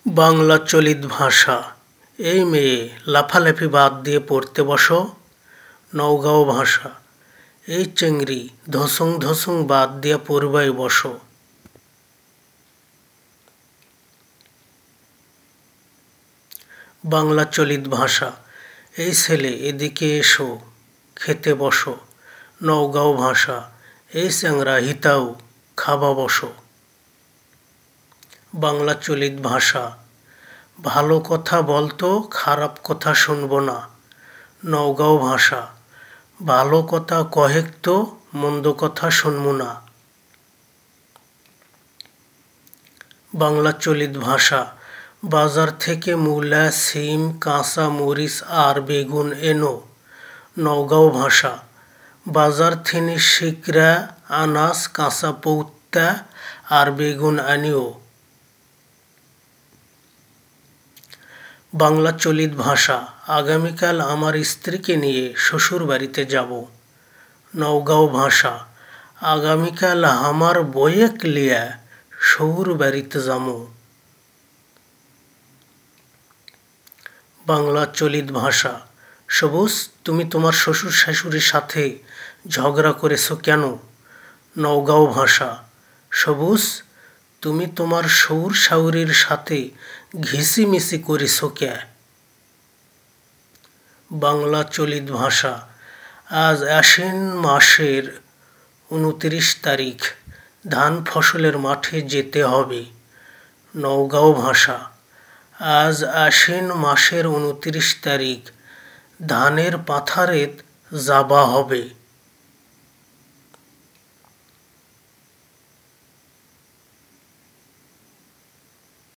বাংলা চলিত ভাষা। এই মেয়ে লাফালাফি বাদ দিয়ে পড়তে বসো। নওগাঁও ভাষা। এই চেংড়ি ধসং ধসং বাদ দিয়ে পড়বাই বসো। বাংলা চলিত ভাষা। এই ছেলে এদিকে এসো, খেতে বসো। নওগাঁও ভাষা। এই চ্যাংড়া হিতাও, খাবা বসো। বাংলা চলিত ভাষা। ভালো কথা বলতো, খারাপ কথা শুনবো না। নওগাঁও ভাষা। ভালো কথা কহেক তো, মন্দ কথা শুনবো না। বাংলা চলিত ভাষা। বাজার থেকে মূলা, সিম, কাঁচা মরিচ আর বেগুন এনো। নওগাঁও ভাষা। বাজার থেকে শিকরা, আনাজ, কাঁচা পৌত্তা আর বেগুন আনিও। বাংলা চলিত ভাষা। আগামীকাল আমার স্ত্রীকে নিয়ে শ্বশুর বাড়িতে যাব। নওগাঁও ভাষা। আগামীকাল আমার বয়েক লিয়া শ্বশুর বাড়িতে যামু। বাংলা চলিত ভাষা। সবুজ, তুমি তোমার শ্বশুর শাশুড়ির সাথে ঝগড়া করেছো কেন? নওগাঁও ভাষা। সবুজ, তুমি তোমার শ্বশুর শাশুড়ির সাথে ঘিসিমিসি করেছো কে? বাংলা চলিত ভাষা। আজ আশ্বিন মাসের 29 তারিখ, ধান ফসলের মাঠে যেতে হবে। নওগাঁও ভাষা। আজ আশ্বিন মাসের 29 তারিখ, ধানের পাথারেত যাবা হবে।